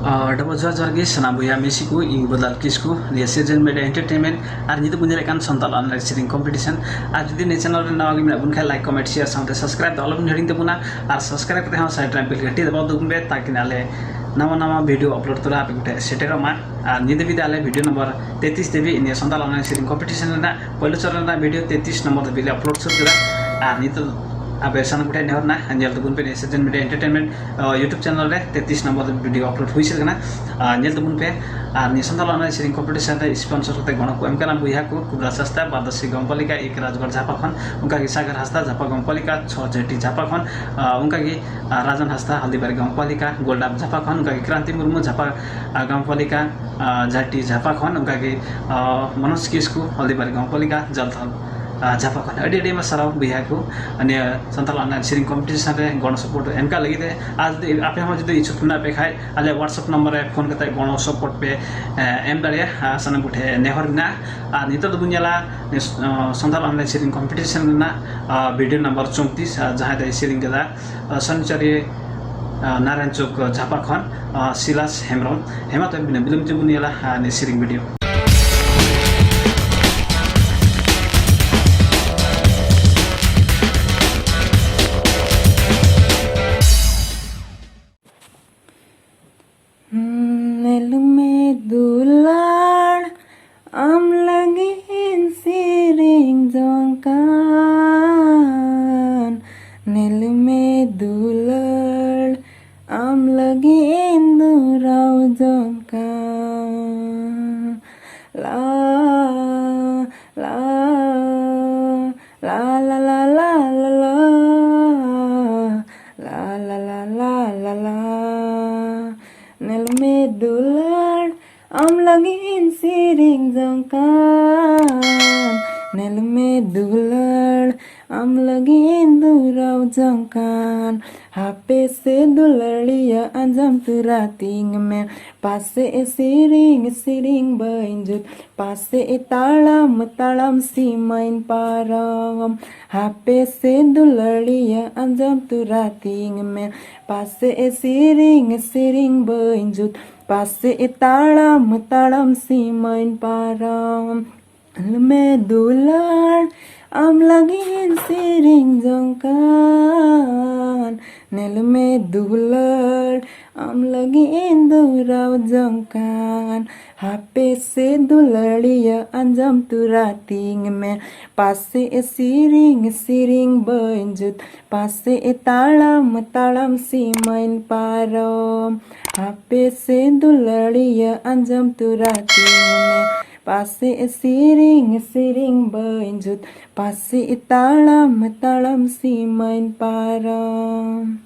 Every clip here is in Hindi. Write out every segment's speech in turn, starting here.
डबल जोहार गे सनाम बयहा मिसि को इन बदल किसको ये सिरजन मेडिया एंटरटेनमेंट और नित बुझे कान संथाल ऑनलाइन सिरिंग कंपटीशन और जुदी ने चैनल रे नवा गिमना बुन खाय लाइक कमेंट शेयर साउंड सब्सक्राइब द अलबन हेडिंग तबुना और सब्सक्राइब करते हम साइड रैंप घंटी दबाव दुगुन बे ताकि नाले नवा नवा वीडियो अपलोड तोरा आप गुटे सेटेरो मा और नित भी आले वीडियो नंबर 33 देवी इन संथाल ऑनलाइन सिरिंग कंपटीशन रे पहले चरण वीडियो 33 नंबर बिले अपलोड सुरा और नित अब सान गुटे नेहरना नेल तबुन पे सिरजन मीडिया एंटरटेनमेंट यूट्यूब चैनल रे 33 नंबर वीडियो अपलोड हुई सकेना नेल तबुन पे और नि संथाल ऑनलाइन सिरिंग कंपटीशन रे स्पॉन्सर होते गण को एमकाना बयहा को कुबरा सस्ता बादसी गमपालिका एक राजगढ़ झापा खन उनका की सागर हस्ता झापा गमपालिका 6 जेटी झापा खन उनका की राजन हस्ता हल्दीबारी गमपालिका गोल्डाप झापा खन उनका की क्रांति मुर्मू झापा गमपालिका जाटी झापा खन उनका की मनोज किस्कू हल्दीबारी गमपालिका जलथल झापा खन अडी में सराव बयहा को अनि संथाल ऑनलाइन सिरिंग कंपटीशन रे गण सपोर्ट एमका लगी आज आपे हम जदि इच्छुक ना पे खाय आले व्हाट्सएप नंबर रे फोन करते गण सपोर्ट पे एम दाड़िया सनम गुठे नेहर ना आ नितो दबुन जाला संथाल ऑनलाइन सिरिंग कंपटीशन ना वीडियो नंबर 34 जहां दे सिरिंग गदा सनचरी नारायण चौक झापा खन सिलाश हेमरम हेमा तो बिलम जबुन जाला ने सिरिंग वीडियो हापे से दुलड़िया अंजम तुरातिंग में पासे सिरिंग सिरिंग बंजुत पासे तालम तालम सीमाइन पारम हापे से दुलड़िया अंजम तुरातिंग में पासे सिरिंग सिरिंग बंजुत पासे तालम तालम सीमाइन पारम में दुलड़ am lagi siring jongkan nel me dular am lagi indurau jongkan hape se dulariya anjam turating me passe siring siring banjut passe talam talam simain parom hape se dulariya anjam turating me पासे सिरिंग सिरिंग बंजुत पासे तालम तालम सीमाइन पारम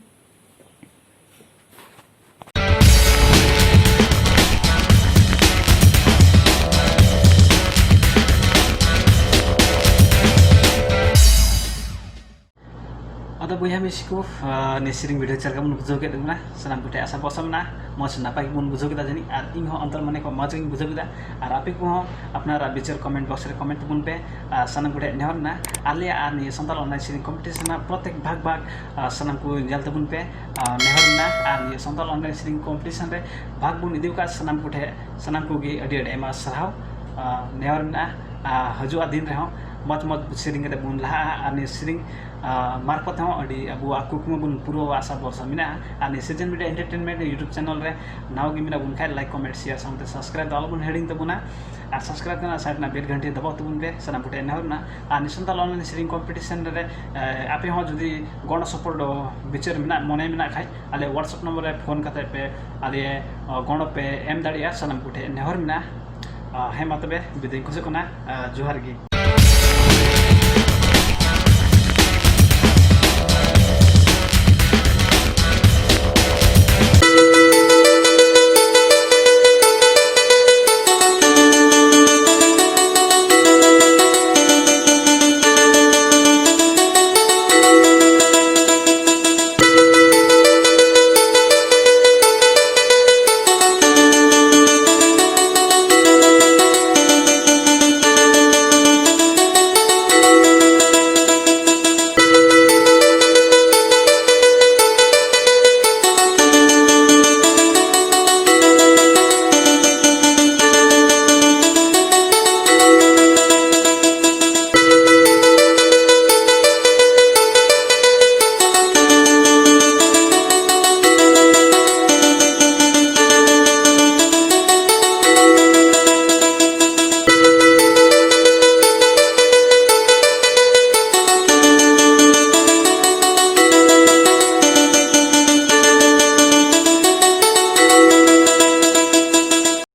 अदा बयहा मिसि को ने सिरिंग वीडियो चलका मन बुझो के दना सनाम गुटे आशा पसम ना मस नापाई मन बुझो के जानी और इन हो अंतर माने को मज बुझो के और आपे को अपना विचार कमेंट बॉक्स रे कमेंट बुन पे सनाम गुटे नेहर ना आले आ नि संथाल ऑनलाइन सिरिंग कंपटीशन ना प्रत्येक भाग सनाम को जलते बुन पे नेहर ना और नि संथाल ऑनलाइन सिरिंग कंपटीशन रे भाग बुन इदिउ का सनाम गुटे सनाम को गे अडी एमा सराव नेहर ना हजुआ दिन रे मत मत सिरिंग के बुन लहा अनि सिरिंग मार्फत हो अडी अबु कुकुम बुन पूर्व आशा वर्ष मिना अनि सिरजन मीडिया एंटरटेनमेंट यूट्यूब चैनल रे नाव गिमिना बुन खाय लाइक कमेंट शेयर साउंड सब्सक्राइब दल बुन हेडिंग तबुना आ सब्सक्राइब करना साइड ना बेल घंटी दबाव तबुन पे सना पुटे न होना अनि संथाल ऑनलाइन सिरिंग कंपटीशन रे आपे हो जदी गण सपोर्ट विचार मिना मने मिना खाय आले व्हाट्सएप नंबर रे फोन करते पे आले गण पे एम दाड़िया सना पुटे नेहर मिना हेमा तबे बिदे खुश कोना जोहार गी।